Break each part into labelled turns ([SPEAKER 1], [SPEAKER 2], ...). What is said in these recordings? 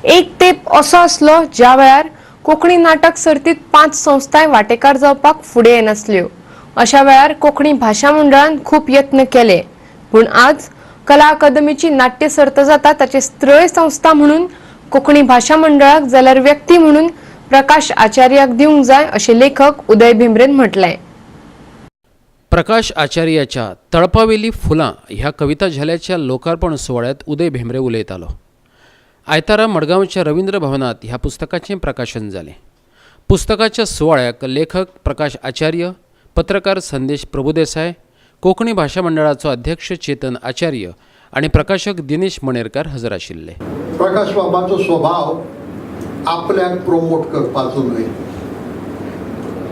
[SPEAKER 1] एक तेप असो आसलो ज्या वेळार कोंकणी नाटक सर्तीत 5 संस्थाय वांटेकार जावपाक फुडें येनासल्यो। अशा वेळार कोंकणी भाशा मंडळान खूब यत्न केले, पूण आज कला अकादमीची नाट्य सर्त जाता ताचे स्त्रय संस्था म्हणून कोंकणी भाशा मंडळाक जाल्यार व्यक्ती म्हणून प्रकाश आचार्याक दिवंक जाय अशें लेखक उदय भिंब्रेन म्हटलें।
[SPEAKER 2] प्रकाश आचार्याच्या तळपावेली फुलां ह्या कविता झाल्याच्या लोकार्पण सुवाळ्यात उदय भिंब्रे उलयतालो। आयतारा मडगांवच्या रवींद्र भवनात ह्या पुस्तकाचें प्रकाशन जालें। पुस्तकाच्या सुवाळ्याक लेखक प्रकाश आचार्य, पत्रकार संदेश प्रभुदेसाय, कोंकणी भाशा मंडळाचो अध्यक्ष चेतन आचार्य आणि प्रकाशक दिनेश मणेरकार हजर आशिल्ले।
[SPEAKER 3] प्रकाश बाबाचो स्वभाव आपल्याक प्रमोट करपाचो न्हय,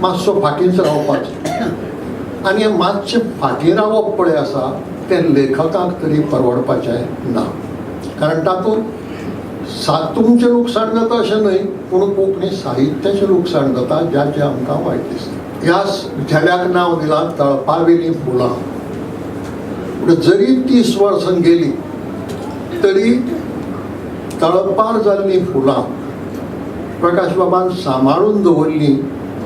[SPEAKER 3] मातसो फाटींच रावपाचो आनी मातशें फाटीं रावप पळय आसा तें लेखकाक तरी परवडपाचें ना, कारण तातूंत तुमचें लुकसाण जाता अशें न्हय, पूण कोंकणी साहित्याचें लुकसाण जाता ज्याचें आमकां वायट दिसता। ह्या झेल्याक नांव दिलां तळपावेलीं फुलां। जरी 30 वर्सां गेली तरी तळपार जाल्लीं फुलां प्रकाश बाबान सांबाळून दवरलीं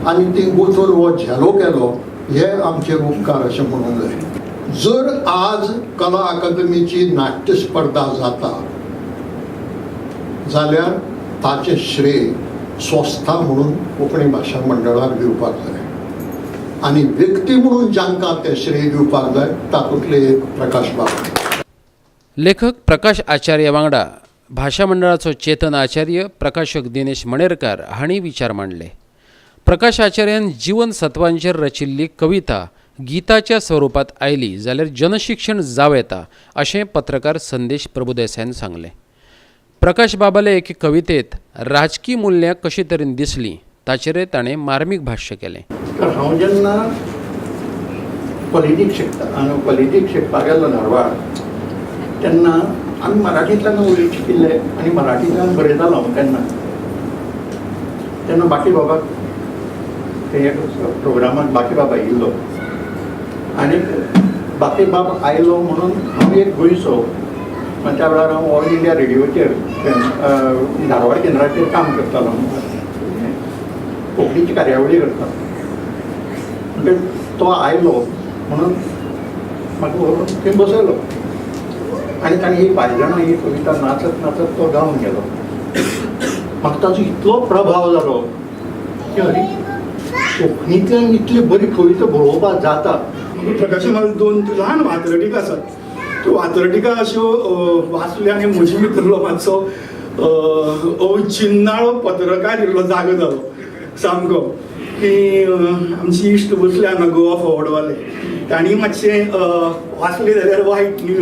[SPEAKER 3] आनी ती गुंथून हो झेलो केलो, हे आमचे उपकार अशें म्हणूंक जाय। जर आज कला अकादमीची नाट्य स्पर्धा जाता जाल्यार ताचें श्रेय संस्था म्हणून कोंकणी भाशा मंडळाक दिवपाक जाय आनी व्यक्ती म्हणून जांकां तें श्रेय दिवपाक जाय तातूंतले एक प्रकाश बाबा।
[SPEAKER 2] लेखक प्रकाश आचार्य वांगडा भाशा मंडळाचो चेतन आचार्य, प्रकाशक दिनेश मणेरकार हांणी विचार मांडले। प्रकाश आचार्यान जीवन सत्वांचेर रचिल्ली कविता गिताच्या स्वरुपात आयली जाल्यार जनशिक्षण जावं येता अशें पत्रकार संदेश प्रभुदेसायन सांगलें। प्रकाश बाबाले एके कवितेत राजकी मूल्यां कशी तरेन दिसलीं ताचेरय ताणें मार्मीक भाश्य केलें।
[SPEAKER 4] हांव जेन्ना पॉलिटिक्स शिकपाक गेल्लो धारवाड तेन्ना आमी मराठींतल्यान उलयत शिकिल्ले आनी मराठींतल्यान बरयतालो तेन्ना बाकी बाबाक ते प्रोग्रामाक बाकी बाबा येयल्लो आनी बाकी बाब आयलो म्हणून हांव एक गोंयचो त्या वेळार हांव ऑल इंडिया रेडिओचेर धारवाड केंद्राचेर काम करतालो, कोंकणीची कार्यावळी करता। म्हणजे तो आयलो म्हणून म्हाका व्हरून थंय बसयलो आनी ताणें ही 5 जाणां ही कविता नाचत नाचत तो गावन गेलो। म्हाका ताचो इतलो प्रभाव जालो की अरे कोंकणींतल्यान इतली बरी कविता बरोवपाक जाता।
[SPEAKER 5] प्रकाशन म्हाका 2 ल्हान वात्रटिका आसात, त्यो वात्रटिका अश्यो वाचल्यो आनी म्हजे भितरलो मातसो अवचिन्नाळो पत्रकार इल्लो जागो जालो सामको, की आमची इश्ट बसले हांगा गोवा फॉवर्डवाले, तांणी मातशें वाचलें जाल्यार वायट न्ही,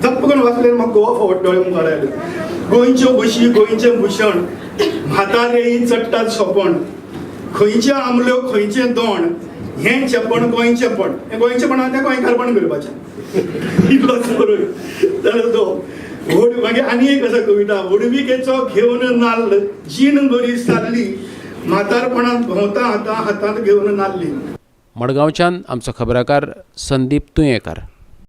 [SPEAKER 5] झप्प करून वाचलें म्हाका गोवा फॉवर्ड दोळे मुखार आयले। गोंयच्यो बशी गोंयचें भुशण, म्हातारे चडटात सोपण, खंयचे आमल्यो खंयचें दोण, हें चेपण गोंयचेपण, हें गोंयचेपण तें गोंयकारपण करपाचें इतलोच बरोय जाल्यार तो मागीर आनी एक आसा कविता, वडविकेचो घेवन नाल्ल जीण बरी सारली, म्हातारपणांत भोंवता हातांत घेवन नाल्ली।
[SPEAKER 2] मडगांवच्यान आमचो खबराकार संदीप तुयेंकार।